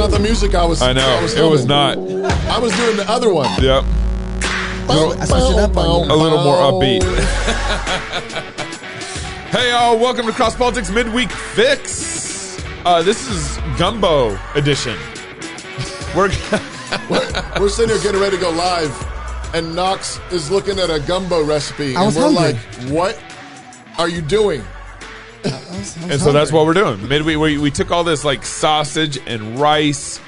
not the music I was. I know. was It was humming. not. I was doing the other one. Yep. I switched it up on you. A little more upbeat. Hey, y'all. Welcome to Cross Politics Midweek Fix. This is Gumbo edition. We're sitting here getting ready to go live, and Knox is looking at a gumbo recipe, I was and we're hungry. like, "What are you doing?" And so that's what we're doing. Midweek, we took all this like sausage and rice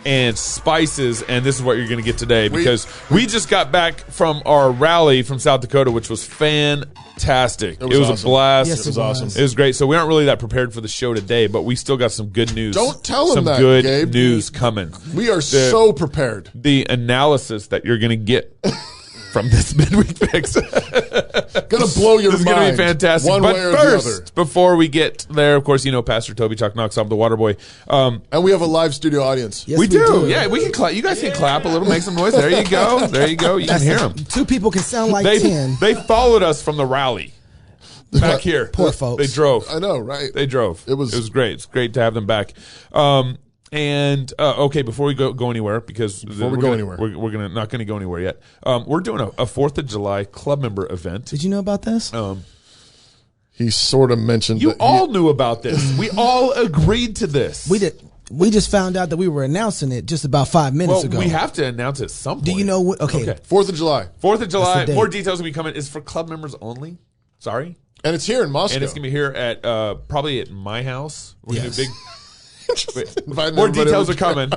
and spices, and this is what you're going to get today because we just got back from our rally from South Dakota, which was fantastic. It was awesome. A blast. Yes, It was awesome. It was great. So we aren't really that prepared for the show today, but we still got some good news. Don't tell them some that, good Gabe. news coming. We are so prepared. The analysis that you're going to get from this Midweek Fix. Gonna blow your This is mind. going to be fantastic. One but way or first, the other. before we get there, of course, you know Pastor Toby Chuck Knox, I'm the water boy. And we have a live studio audience. Yes, we do. Yeah, we can clap. You guys can clap a little, make some noise. There you go. There you go. You can hear them. Two people can sound like 10. They followed us from the rally back here. Poor folks. They drove. I know, right? They drove. It was great. It's great to have them back. Okay, before we go anywhere, because we're not gonna go anywhere yet. We're doing a 4th of July club member event. Did you know about this? He sort of mentioned You that all knew about this. We all agreed to this. We did. We just found out that we were announcing it just about 5 minutes Well, ago. we have to announce it at some point. Do you know what? Okay. 4th of July. 4th of July. the date. More details will be coming. It's for club members only. Sorry. And it's here in Moscow. And it's going to be here at probably at my house. We're Yes. going to Inviting more everybody details over are coming.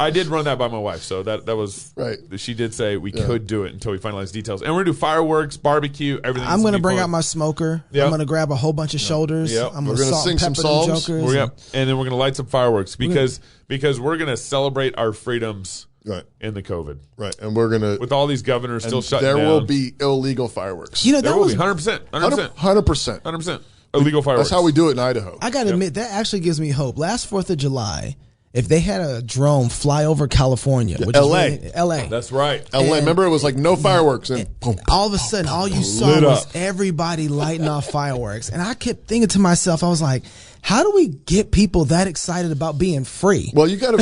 I did run that by my wife, so that was Right. She did say we could do it until we finalize details. And we're going to do fireworks, barbecue, everything. I'm going to bring out my smoker. Yep. I'm going to grab a whole bunch of shoulders. Yep. I'm We're going to gonna salt sing and some pepper them psalms. jokers. And then we're going to light some fireworks because we're going to celebrate our freedoms Right. in the COVID. Right. And we're gonna With all these governors still shutting there down. will be illegal fireworks. You know, There that will was. be 100%. 100%. 100%. 100%. Illegal fireworks. That's how we do it in Idaho. I got to admit, that actually gives me hope. Last 4th of July, if they had a drone fly over California, which LA. is LA. That's right. LA, remember it was like no fireworks and boom. All of a sudden, all you saw Lit was up. everybody lighting off fireworks. And I kept thinking to myself, I was like, how do we get people that excited about being free? Well, you gotta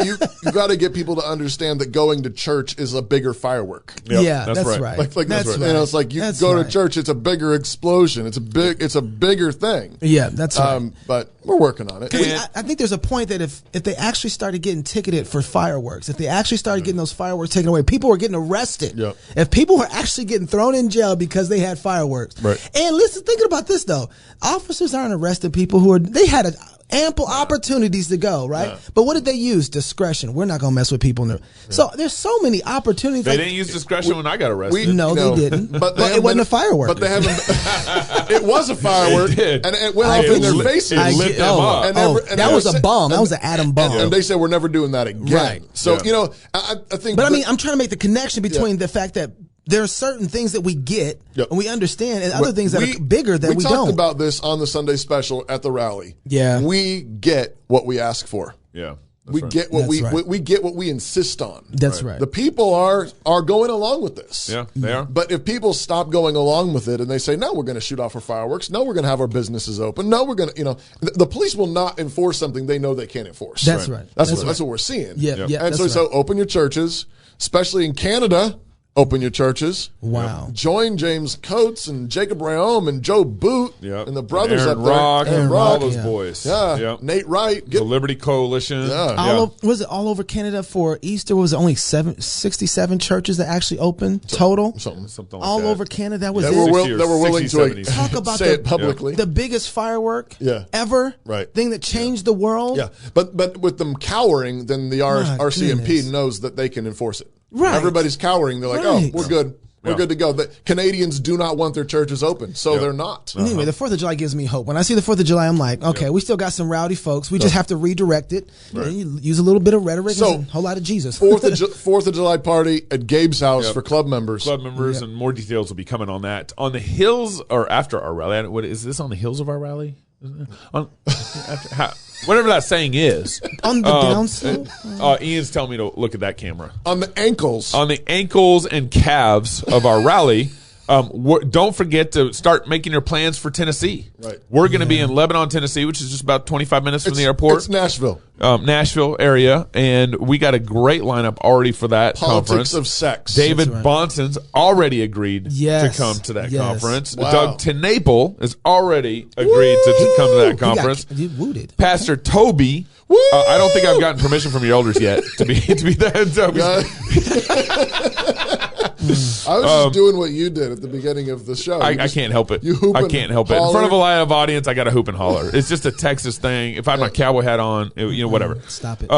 you gotta get people to understand that going to church is a bigger firework. Yep, Yeah, that's that's right. right. Like That's you right. know, it's like you That's go to right. church, it's a bigger explosion. It's a bigger thing. Yeah, that's right. But we're working on it. I think there's a point that if they actually started getting ticketed for fireworks, if they actually started getting those fireworks taken away, people were getting arrested. Yep. If people were actually getting thrown in jail because they had fireworks. Right. And listen, thinking about this though, officers aren't arresting people they had ample opportunities to go, right? Yeah. But what did they use? Discretion. We're not going to mess with people. So there's so many opportunities. They didn't use discretion when I got arrested. No, they didn't. But it wasn't a firework. But they haven't. It was a firework, It did. and it went off in their faces. It lit them up. And that they was were a bomb. That was an atom bomb. And they said we're never doing that again. Right. So Yeah. I think. But I mean, I'm trying to make the connection between the fact that there are certain things that we get Yep. and we understand, and other things that are bigger that we talked don't. about this on the Sunday special at the rally. Yeah. we get what we ask for. Yeah. We get what That's right. we get what we insist on. That's right. The people are going along with this. Yeah, they are. But if people stop going along with it and they say, no, we're going to shoot off our fireworks. No, we're going to have our businesses open. No, we're going to, the police will not enforce something they know they can't enforce. That's right. That's what we're seeing. Yeah, Yep. yeah. And that's so right. open your churches, especially in Canada. Open your churches. Wow. Join James Coates and Jacob Rayom and Joe Boot Yep. and the brothers Aaron up there. Rock, Aaron and Rock. all those yeah. boys. Yeah. Yep. Nate Wright. The Liberty Coalition. Yeah. Was it all over Canada for Easter? Was it only 67 churches that actually opened total? Something. Something like All that. over Canada. That was That it. were, 60 or that were willing 60, to 70. Talk about say it publicly. the biggest firework ever. Right. Thing that changed the world. Yeah, but with them cowering, then the RCMP goodness. knows that they can enforce it. Right. Everybody's cowering. They're like, Right. oh, we're good. We're Yeah. good to go. The Canadians do not want their churches open, so they're not. Anyway, the 4th of July gives me hope. When I see the 4th of July, I'm like, okay, we still got some rowdy folks. We just have to redirect it. And you use a little bit of rhetoric So, and a whole lot of Jesus. 4th of July party at Gabe's house for club members. Club members, and more details will be coming on that. On the hills, or after our rally. What is this, on the hills of our rally? On, whatever that saying is. On the downslope? Ian's telling me to look at that camera. On the ankles. On the ankles and calves of our rally, Don't forget to start making your plans for Tennessee. Right. We're going to be in Lebanon, Tennessee, which is just about 25 minutes from the airport. It's Nashville. Nashville area, and we got a great lineup already for that Politics conference. of sex. David Bonson's already agreed to come to that Yes. conference. Wow. Doug TenNapel has already agreed to come to that conference. You wooted. Pastor Toby. I don't think I've gotten permission from your elders yet to be that Toby. I was just doing what you did at the beginning of the show. I can't help it. You hoop I and can't help it. In holler. front of a live audience, I got to hoop and holler. It's just a Texas thing. If I had my cowboy hat on, whatever. Stop it.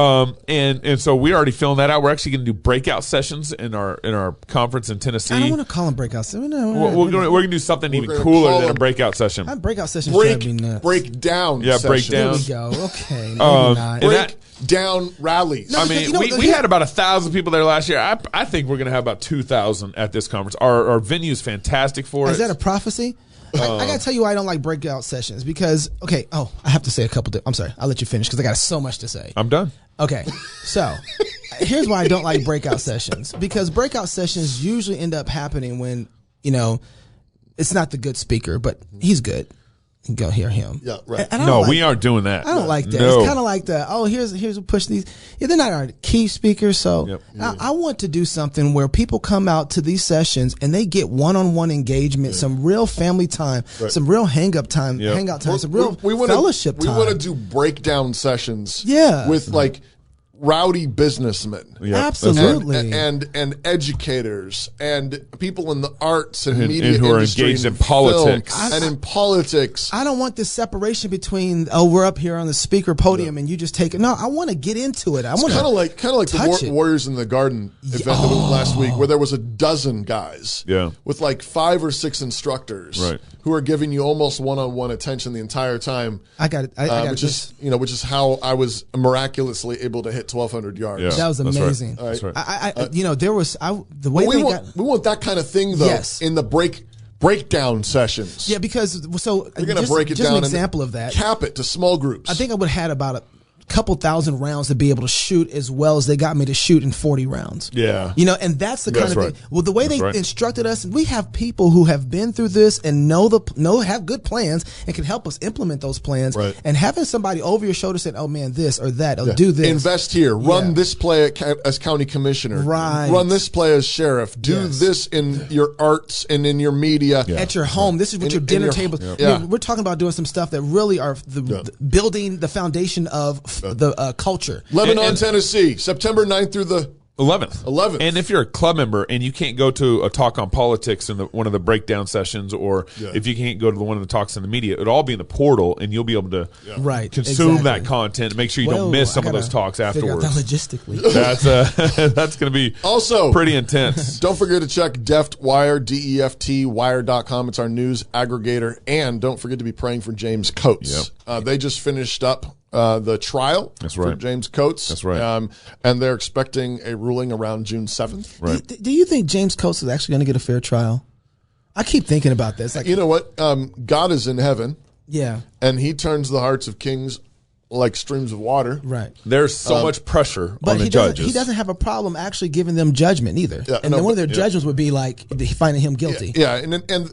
And so we're already filling that out. We're actually going to do breakout sessions in our conference in Tennessee. I don't want to call them breakout sessions. We're going to do something even gonna cooler call than a them breakout session. Breakout sessions should be nuts. Breakdown. Yeah, sessions. breakdown. There we go. Okay, maybe not. and that- Breakdown rallies. No, I mean, we had about 1,000 people there last year. I think we're going to have about 2,000 at this conference. Our venue is fantastic for it. Is that a prophecy? I got to tell you why I don't like breakout sessions because, I have to say a couple. I'm sorry, I'll let you finish because I got so much to say. I'm done. Okay, so here's why I don't like breakout sessions because breakout sessions usually end up happening when, it's not the good speaker, but he's good. You go hear him. Yeah, right. And I No, don't we aren't doing that. I don't like that. No. It's kind of like here's a push these. Yeah, they're not our key speakers. So Yep. I want to do something where people come out to these sessions and they get one-on-one engagement, some real family time, some real hangout time, some real fellowship time. We want to do breakdown sessions. Yeah. With like rowdy businessmen. Yep, Absolutely. And educators and people in the arts and And media who are industry engaged and in politics. film and in politics. I don't want this separation between we're up here on the speaker podium and you just take it. No, I want to get into it. I want Kind of like touch the it. Warriors in the Garden event that was last week, where there was a dozen guys, with like 5 or 6 instructors, Right. who are giving you almost one-on-one attention the entire time. I got it. I got which this. is which is how I was miraculously able to hit 1,200 yards. Yeah. That was That's right. amazing. Right. That's right. There was the way We they want, got. we want that kind of thing though Yes. in the breakdown sessions. Yeah, because You're going to break it just down. an and example of that. Cap it to small groups. I think I would have had about a couple thousand rounds to be able to shoot as well as they got me to shoot in 40 rounds. Yeah. And that's the kind That's of right. thing. Well, the way That's they right. instructed us, we have people who have been through this and have good plans and can help us implement those plans. Right. And having somebody over your shoulder saying, "Oh man, this or that, or do this." Invest here. Run Yeah. this play as county commissioner. Right. Run this play as sheriff. Do Yes. this in your arts and in your media. At your home, this is what your In dinner your- table. Yeah. We're talking about doing some stuff that really are the building the foundation of the culture. Lebanon, And- Tennessee, September 9th through the 11th. 11th. And if you're a club member and you can't go to a talk on politics in one of the breakdown sessions, or if you can't go to one of the talks in the media, it'll all be in the portal, and you'll be able to Right, consume exactly. that content and make sure you Whoa, don't miss some I of those gotta talks figure out afterwards. that logistically. That's going to be Also, pretty intense. don't forget to check DeftWire, DEFTWire.com. It's our news aggregator. And don't forget to be praying for James Coates. They just finished up the trial That's for right. James Coates. That's right. And they're expecting a ruling around June 7th. Right. Do you think James Coates is actually going to get a fair trial? I keep thinking about this. Like, You know what? God is in heaven, yeah, and he turns the hearts of kings like streams of water. right. There's so much pressure But on the he judges. doesn't have a problem actually giving them judgment either. Yeah, and no, then one of but- their judgments would be like finding him guilty. Yeah,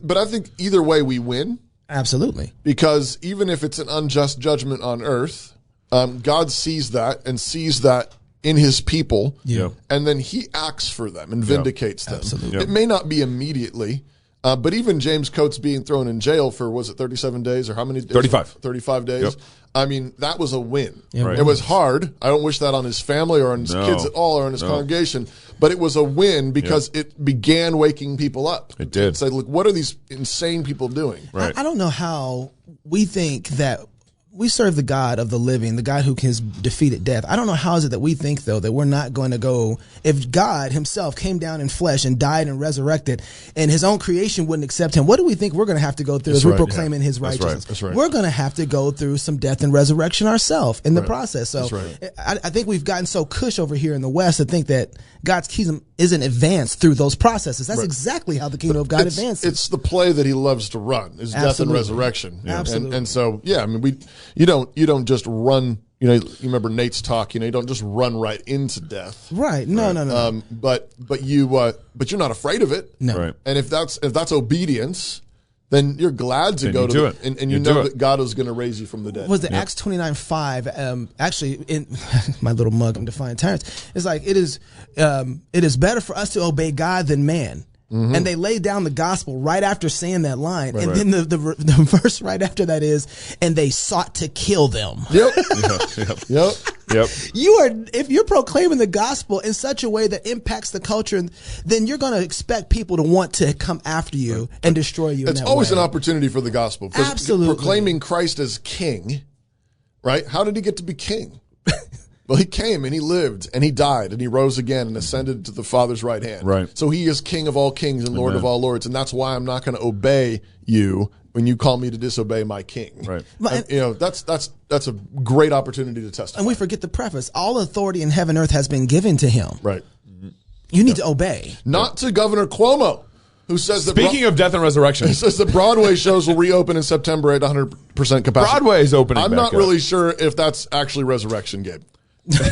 but I think either way we win, Absolutely. because even if it's an unjust judgment on earth, God sees that and sees that in his people, and then he acts for them and vindicates them. Absolutely. It may not be immediately, but even James Coates being thrown in jail for, was it 37 days or how many days? 35. 35 days. Yep. I mean, that was a win. Right. It was hard. I don't wish that on his family or on his kids at all or on his congregation, but it was a win because it began waking people up. It did. Say, look, what are these insane people doing? Right. I don't know how we think that we serve the God of the living, the God who has defeated death. I don't know how is it that we think, though, that we're not going to go, if God himself came down in flesh and died and resurrected and his own creation wouldn't accept him, what do we think we're going to have to go through as we're proclaiming his That's righteousness? right. That's right. We're going to have to go through some death and resurrection ourselves in the process. So I think we've gotten so cush over here in the West to think that God's kingdom isn't advanced through those processes. That's exactly how the kingdom of God advances. It's the play that he loves to run, is death and Absolutely. resurrection. Absolutely. And so, I mean, you don't just run you remember Nate's talk. You don't just run right into death. Right. No. But you're not afraid of it. No. Right. And if that's obedience, then you're glad to go to it, and you know that God is going to raise you from the dead. Was the Acts 29:5? Actually, in my little mug, I'm defying tyrants. It's like it is better for us to obey God than man. Mm-hmm. And they laid down the gospel right after saying that line, then the verse right after that is, and they sought to kill them. Yep. Yep. If you're proclaiming the gospel in such a way that impacts the culture, then you're going to expect people to want to come after you and destroy you. It's always an opportunity for the gospel. Absolutely. Proclaiming Christ as king, right? How did he get to be king? Well, he came and he lived and he died and he rose again and ascended to the Father's right hand. Right. So he is King of all kings and Lord of all lords. And that's why I'm not going to obey you when you call me to disobey my king. Right. And, that's a great opportunity to testify. And we forget the preface. All authority in heaven and earth has been given to him. Right. You need to obey. Not to Governor Cuomo, who says that... Speaking of death and resurrection. He says the Broadway shows will reopen in September at 100% capacity. Broadway is opening I'm not really sure if that's actually resurrection, Gabe. That's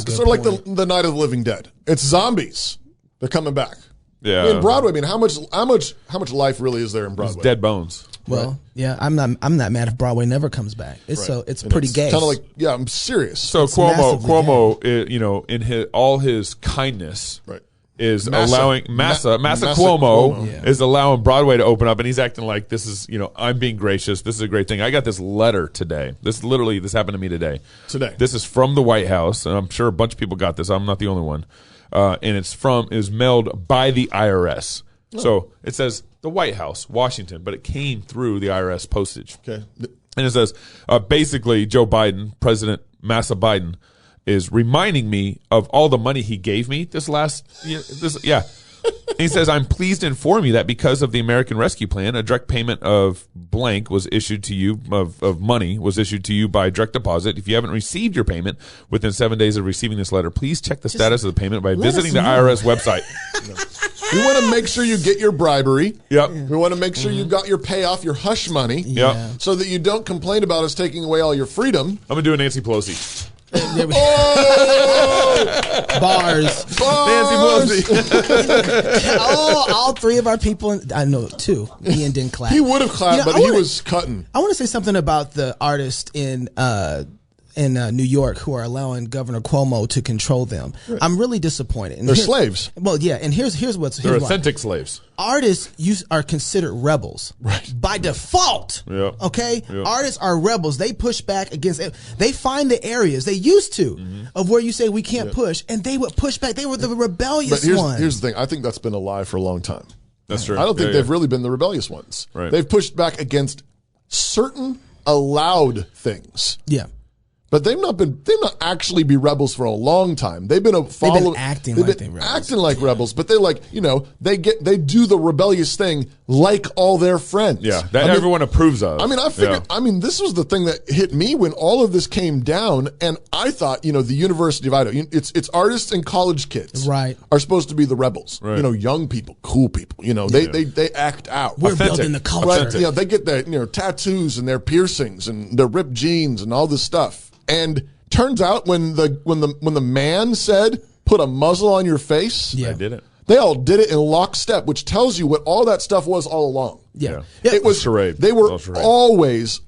a good sort of point. like the Night of the Living Dead. It's zombies. They're coming back. Yeah. In Broadway, how much life really is there in Broadway? It's dead bones. Well, yeah, I'm not mad if Broadway never comes back. It's pretty gay. Kind of like, yeah, I'm serious. So It's Cuomo, in all his kindness, Right. is Massa. allowing Massa Cuomo is allowing Broadway to open up, and he's acting like this is, I'm being gracious. This is a great thing. I got this letter today. This happened to me today. This is from the White House, and I'm sure a bunch of people got this. I'm not the only one. And is mailed by the IRS. Oh. So it says the White House, Washington, but it came through the IRS postage. Okay. And it says, basically, Joe Biden, President Massa Biden, is reminding me of all the money he gave me this last year. And he says, I'm pleased to inform you that because of the American Rescue Plan, a direct payment of blank was issued to you, of money was issued to you by direct deposit. If you haven't received your payment within 7 days of receiving this letter, please check the status of the payment by visiting the IRS website. We want to make sure you get your bribery. Yep. We want to make sure you got your payoff, your hush money. Yep. So that you don't complain about us taking away all your freedom. I'm going to do a Nancy Pelosi. Bars. Nancy Pelosi. All three of our people. I know two. Ian didn't clap. He would have clapped, but he was cutting. I want to say something about the artists in New York who are allowing Governor Cuomo to control them. Right. I'm really disappointed. And they're slaves. Well, yeah, and here's they're authentic slaves. Artists are considered rebels, right, by default. Yeah. Okay, yeah. Artists are rebels. They push back against it. They find the areas they used to of where you say we can't push, and they would push back. They were the rebellious ones. Here's the thing. I think that's been a lie for a long time. That's true. I don't think they've really been the rebellious ones. Right. They've pushed back against certain allowed things. Yeah. But they've not actually be rebels for a long time. They've been acting like rebels, but they're like, they do the rebellious thing like all their friends. Yeah, everyone approves of. I figured, this was the thing that hit me when all of this came down, and I thought, the University of Idaho, it's artists and college kids, right, are supposed to be the rebels. Right. Young people, cool people. They act out. We're building the culture. Right. They get their tattoos and their piercings and their ripped jeans and all this stuff. And turns out when the man said, "Put a muzzle on your face," I did it. They all did it in lockstep, which tells you what all that stuff was all along. Yeah. It was charade. They were always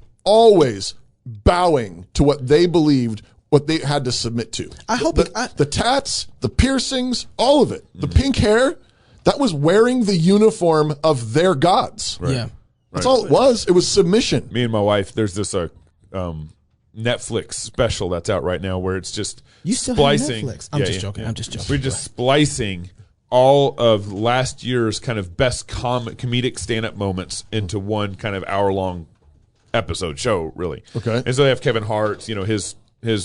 bowing to what they believed, what they had to submit to. I hope the tats, the piercings, all of it, the pink hair, that was wearing the uniform of their gods. Right. Yeah, that's all it was. It was submission. Me and my wife, there's this Netflix special that's out right now where it's just splicing. Netflix. I'm just joking. We're just splicing all of last year's kind of best comedic stand-up moments into one kind of hour-long episode show, really. Okay. And so they have Kevin Hart, his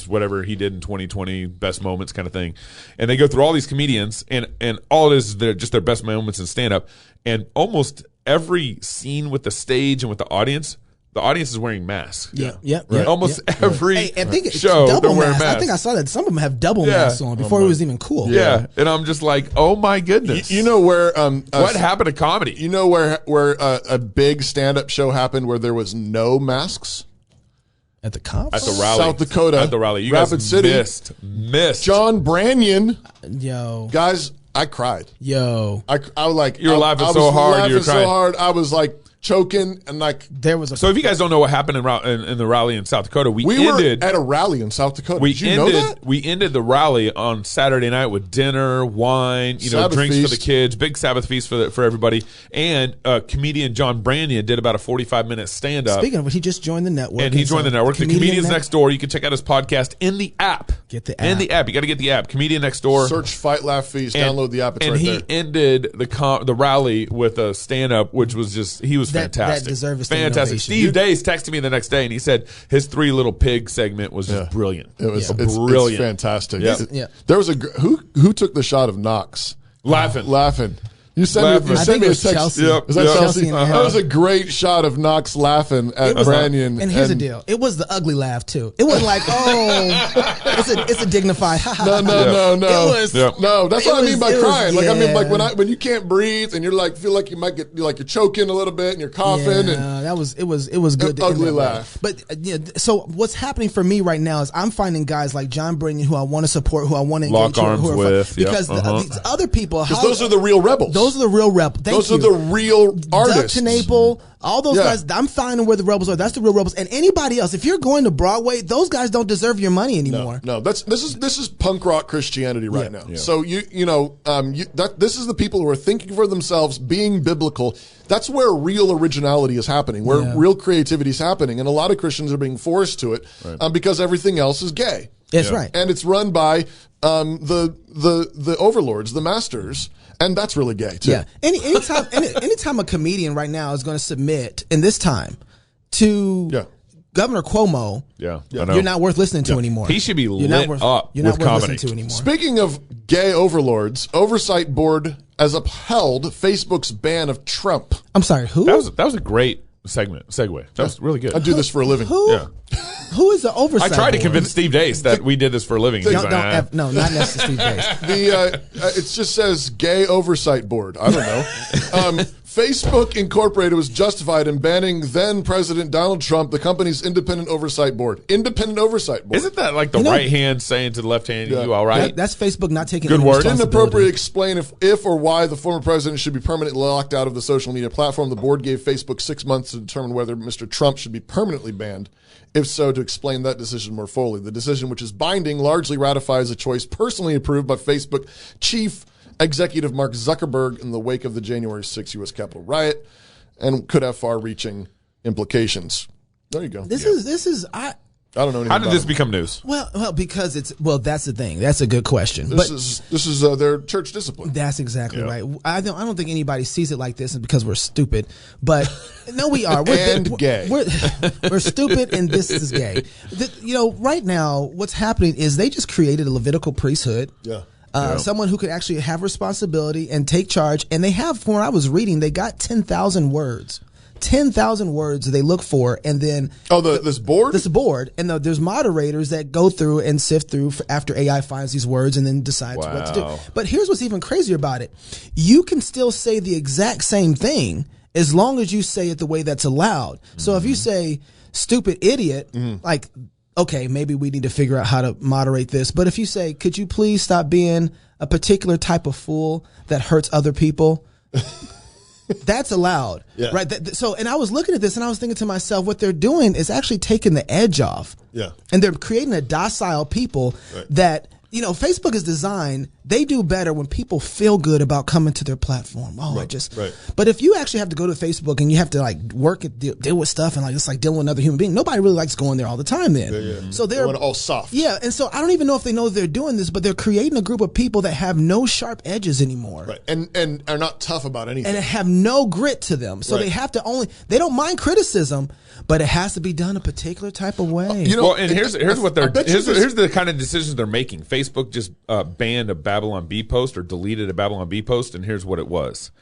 whatever he did in 2020 best moments kind of thing, and they go through all these comedians, and all it is just their best moments in stand-up, and almost every scene with the stage and with the audience is wearing masks. Yeah. Almost every show they're wearing masks. masks. I think I saw that some of them have double masks on before it was even cool. Yeah, and I'm just like, oh my goodness. You know where what happened to comedy? You know where a big stand-up show happened where there was no masks? At the conference? At the rally. South Dakota. At the rally. You Rapid guys City. missed. John Branyan. Yo. Guys, I cried. Yo. I was like, You were laughing so hard. You were crying so hard. I was like choking and like. There was a. So if you guys don't know what happened in the rally in South Dakota, we ended were at a rally in South Dakota. Did you know that? We ended the rally on Saturday night with dinner, wine, Sabbath drinks feast for the kids, big Sabbath feast for everybody, and comedian John Branyan did about a 45-minute stand up. Speaking of which, he just joined the network. And he joined the network. The Comedians Next Door. You can check out his podcast in the app. Get the app. In the app. You got to get the app. Comedian Next Door. Search Fight Laugh Feast. Download the app. It's and right he there. ended the rally with a stand up, which was he was fantastic. That deserves a fantastic. innovation. Steve Dace texted me the next day and he said his Three Little Pig segment was just brilliant. It was brilliant. It's fantastic. Yeah. There was who took the shot of Knox laughing. You sent me a text. Yep. Is that Chelsea? Uh-huh. That was a great shot of Knox laughing at Branyan. And here's the deal: it was the ugly laugh too. It wasn't like, it's a dignified. No. It was no. That's what I mean by crying. Like I mean, like yeah. when you can't breathe and you're like feel like you might get you're choking a little bit and you're coughing and it was good. Ugly laugh. But so what's happening for me right now is I'm finding guys like John Branyan who I want to support, who I want to lock arms with, because these other people, because those are the real rebels. Those are the real rebels. Those are the real artists. Doug TenNapel, all those guys. I'm finding where the rebels are. That's the real rebels. And anybody else, if you're going to Broadway, those guys don't deserve your money anymore. No. This is punk rock Christianity right now. Yeah. So this is the people who are thinking for themselves, being biblical. That's where real originality is happening, where real creativity is happening, and a lot of Christians are being forced to it because everything else is gay. That's right, and it's run by the overlords, the masters. And that's really gay too. Yeah. Anytime a comedian right now is going to submit in this time to Governor Cuomo, you're not worth listening to anymore. He should be lit up you're not with worth comedy. listening to anymore. Speaking of gay overlords, Oversight Board has upheld Facebook's ban of Trump. I'm sorry, who? That was a great segue. That was really good. I do this for a living. Who? Yeah. Who is the oversight I tried to board? convince Steve Dace that we did this for a living. No, not necessarily Steve Dace. It just says Gay Oversight Board. I don't know. Facebook Incorporated was justified in banning then President Donald Trump, the company's independent oversight board. Independent oversight board. Isn't that like the right hand saying to the left hand, "You all right"? That's Facebook not taking good any word. Didn't responsibility. appropriately explain if or why the former president should be permanently locked out of the social media platform. The board gave Facebook 6 months to determine whether Mr. Trump should be permanently banned. If so, to explain that decision more fully. The decision, which is binding, largely ratifies a choice personally approved by Facebook chief executive Mark Zuckerberg in the wake of the January 6th U.S. Capitol riot, and could have far-reaching implications. There you go. This is I don't know anything How did about this it. become news? Well, because that's the thing. That's a good question. This is their church discipline. That's exactly right. I don't think anybody sees it like this because we're stupid. But no, we are. We're gay. We're stupid, and this is gay. Right now, what's happening is they just created a Levitical priesthood. Yeah. Someone who could actually have responsibility and take charge. And they have, from what I was reading, they got 10,000 words. 10,000 words they look for, and then this board. This board, and there's moderators that go through and sift through after AI finds these words and then decides what to do. But here's what's even crazier about it: you can still say the exact same thing as long as you say it the way that's allowed. So if you say "stupid idiot," like, okay, maybe we need to figure out how to moderate this. But if you say, "Could you please stop being a particular type of fool that hurts other people?" That's allowed, right? And I was looking at this and I was thinking to myself, what they're doing is actually taking the edge off. Yeah. And they're creating a docile people that, Facebook is designed, they do better when people feel good about coming to their platform. But if you actually have to go to Facebook and you have to work and deal with stuff and it's like dealing with another human being, nobody really likes going there all the time then. So they're all soft. Yeah. And so I don't even know if they know they're doing this, but they're creating a group of people that have no sharp edges anymore. Right. And are not tough about anything. And have no grit to them. So they have to they don't mind criticism, but it has to be done a particular type of way. Here's the kind of decisions they're making. Facebook just banned a Babylon Bee post or deleted a Babylon Bee post, and here's what it was.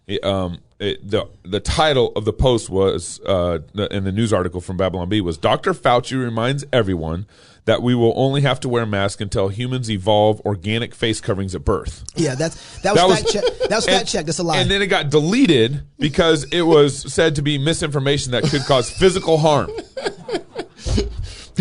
The title of the post was in the news article from Babylon Bee was Dr. Fauci reminds everyone that we will only have to wear masks until humans evolve organic face coverings at birth. Yeah, that was fact check. That was fact check. That's a lie. And then it got deleted because it was said to be misinformation that could cause physical harm.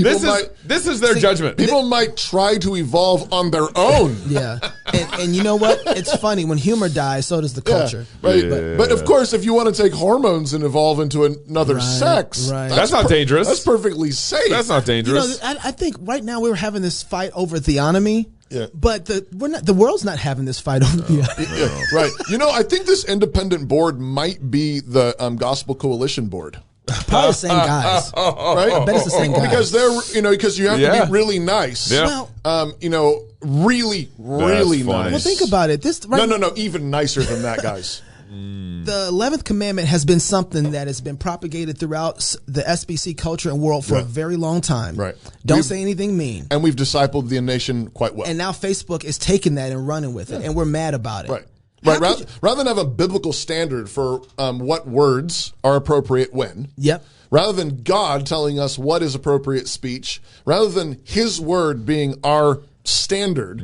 This is their judgment. People might try to evolve on their own. Yeah. And you know what? It's funny. When humor dies, so does the culture. Yeah, right. Yeah. But of course, if you want to take hormones and evolve into another sex, that's not dangerous. That's perfectly safe. That's not dangerous. You know, I think right now we're having this fight over theonomy. Yeah. But the world's not having this fight over theonomy. Yeah, right. You know, I think this independent board might be the Gospel Coalition board. Probably the same guys, right? I bet it's the same guys. Because because you have to be really nice. Yeah. Well, really nice. Well, think about it. No, even nicer than that, guys. The 11th commandment has been something that has been propagated throughout the SBC culture and world for a very long time. Right. Don't say anything mean. And we've discipled the nation quite well. And now Facebook is taking that and running with it, and we're mad about it. Right. Right. Rather than have a biblical standard for what words are appropriate when. Yep. Rather than God telling us what is appropriate speech, rather than His word being our standard,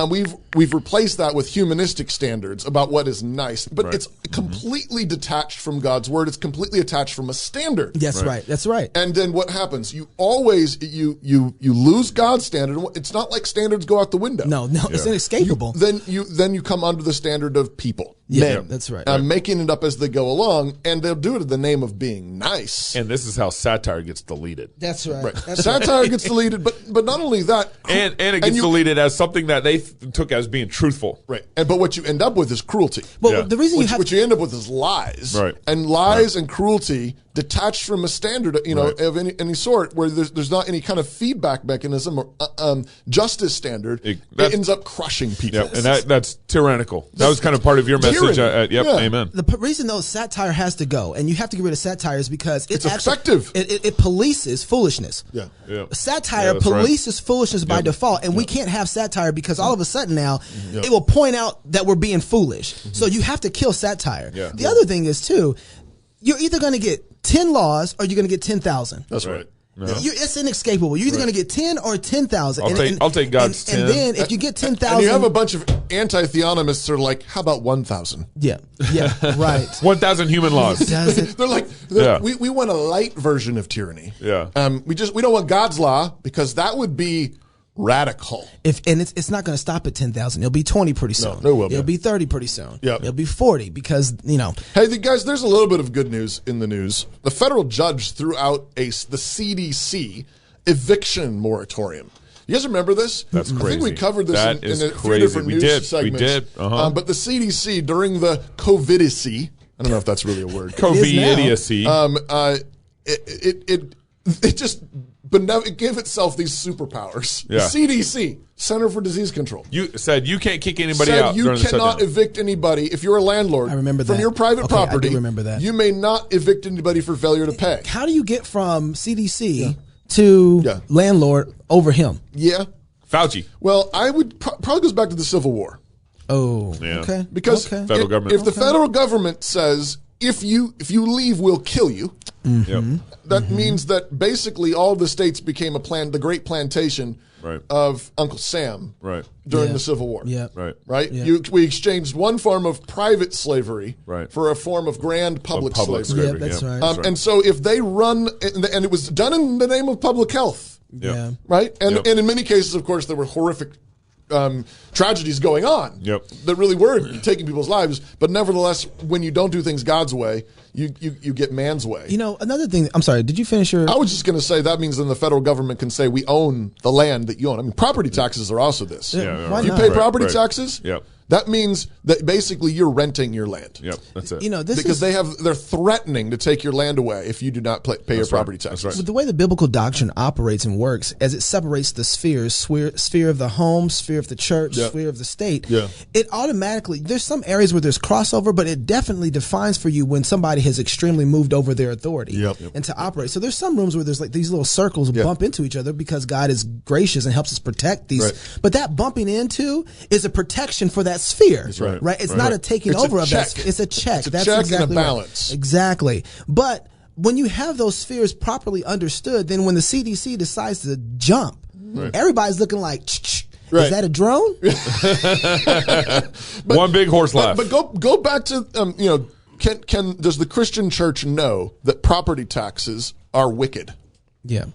we've replaced that with humanistic standards about what is nice. But it's completely detached from God's word. It's completely attached from a standard. That's right. That's right. And then what happens? You always you lose God's standard. It's not like standards go out the window. No, it's inescapable. Then you come under the standard of people. Yeah, that's right. Making it up as they go along, and they'll do it in the name of being nice. And this is how satire gets deleted. That's right. Satire gets deleted, but not only that, and it gets deleted as something that they took as being truthful. Right. But what you end up with is cruelty. Well, the reason what you end up with is lies. Right. And lies and cruelty detached from a standard, of any sort, where there's not any kind of feedback mechanism or justice standard. It ends up crushing people. Yep. And that's tyrannical. That was kind of part of your message. Amen. The reason though satire has to go, and you have to get rid of satire, is because it's effective. It polices foolishness. Yeah. Satire polices foolishness by default, and we can't have satire because all of a sudden now it will point out that we're being foolish. So you have to kill satire. Yeah. The other thing is too, you're either going to get 10 laws or you're going to get 10,000. That's right. Yeah. It's inescapable. You're either going to get 10 or 10,000. I'll take God's 10. And then if you get 10,000. And you have a bunch of anti-theonomists who are like, how about 1,000? Yeah, right. 1,000 human laws. They're like, we want a light version of tyranny. Yeah. We don't want God's law because that would be radical. It's not going to stop at 10,000. It'll be 20 pretty soon. No, it will be. It'll be 30 pretty soon. Yep. It'll be 40 because, Hey, guys, there's a little bit of good news in the news. The federal judge threw out the CDC eviction moratorium. You guys remember this? That's crazy. I think we covered this in a few different news segments. We did. But the CDC, during the COVIDity, I don't know if that's really a word. COVID-idiocy. It gave itself these superpowers. Yeah. CDC, Center for Disease Control. You said you can't kick anybody out. You cannot evict anybody if you're a landlord. I remember that. From your private property. I do remember that. You may not evict anybody for failure to pay. How do you get from CDC to landlord over him? Yeah. Fauci. Well, I would probably goes back to the Civil War. Oh, yeah. Okay. Because federal government. If the federal government says if you leave, we'll kill you. Mm-hmm. That means that basically all the states became the great plantation of Uncle Sam during the Civil War. Yeah. Right? Yeah. We exchanged one form of private slavery for a form of grand public slavery. Yeah, that's right. And so if they run, and it was done in the name of public health. Yeah. Right? And in many cases, of course, there were horrific tragedies going on that really were taking people's lives. But nevertheless, when you don't do things God's way, you get man's way. Another thing, I'm sorry, did you finish your... I was just going to say that means then the federal government can say we own the land that you own. I mean, property taxes are also this. Why if you not? pay property taxes, Yep. that means that basically you're renting your land. Yep, that's it. Because they're threatening to take your land away if you do not pay your property taxes. That's right. With the way the biblical doctrine operates and works, as it separates the spheres, sphere of the home, sphere of the church, sphere of the state, it automatically, there's some areas where there's crossover, but it definitely defines for you when somebody has extremely moved over their authority and to operate. So there's some rooms where there's like these little circles bump into each other because God is gracious and helps us protect these. Right. But that bumping into is a protection for that sphere. That's right. Right? It's not a taking over of that sphere. It's a check. It's a check and a balance. Exactly. But when you have those spheres properly understood, then when the CDC decides to jump, everybody's looking like, is that a drone? One big horse laugh. But go back to does the Christian church know that property taxes are wicked? Yeah.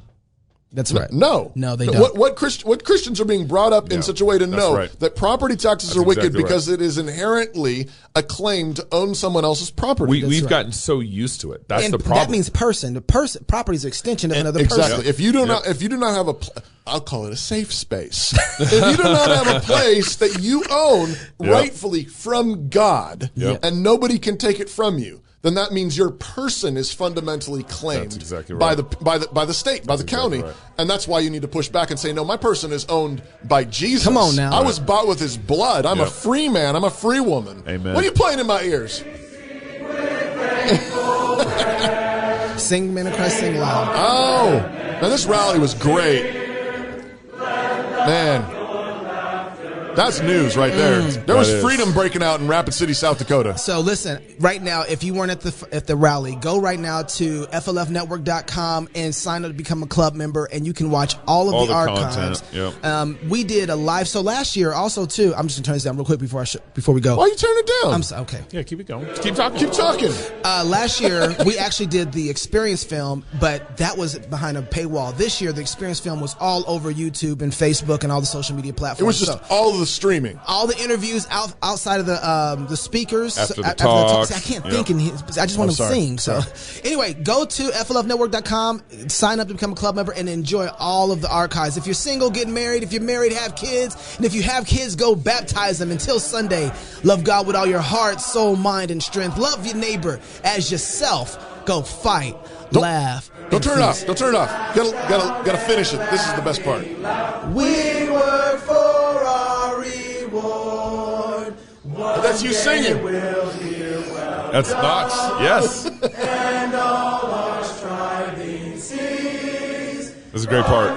That's right. No, they don't. What Christians are being brought up in such a way to know that property taxes are wicked because it is inherently a claim to own someone else's property. We've gotten so used to it. That's the problem. That means person. The person property is an extension of another person. Exactly. If you do not have I'll call it a safe space. If you do not have a place that you own rightfully from God, and nobody can take it from you, then that means your person is fundamentally claimed by the state, by the county. Right. And that's why you need to push back and say, no, my person is owned by Jesus. Come on now. I was bought with his blood. I'm a free man. I'm a free woman. Amen. What are you playing in my ears? Sing, men of Christ, sing loud. Oh, now this rally was great. Man. That's news right there. There was freedom breaking out in Rapid City, South Dakota. So listen, right now, if you weren't at the rally, go right now to flfnetwork.com and sign up to become a club member, and you can watch all of the archives. We did a live. So last year, also too, I'm just gonna turn this down real quick before we go. Why you turn it down? I'm sorry. Okay. Yeah, keep it going. Keep talking. Keep talking. Last year, we actually did the experience film, but that was behind a paywall. This year, the experience film was all over YouTube and Facebook and all the social media platforms. It was just all the streaming, all the interviews outside of the speakers. After the talks. I can't think, I just want to sing. So anyway, go to flfnetwork.com, sign up to become a club member, and enjoy all of the archives. If you're single, get married. If you're married, have kids. And if you have kids, go baptize them. Until Sunday, love God with all your heart, soul, mind, and strength. Love your neighbor as yourself. Go fight, laugh. Don't turn it off. Don't turn it off. Gotta finish it. This is the best part. We work for our reward. That's you singing. That's Knox. Yes. And all our striving seas. This is a great part.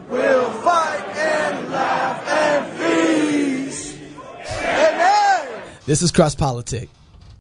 We'll fight and laugh and feast. Amen. This is Cross Politic.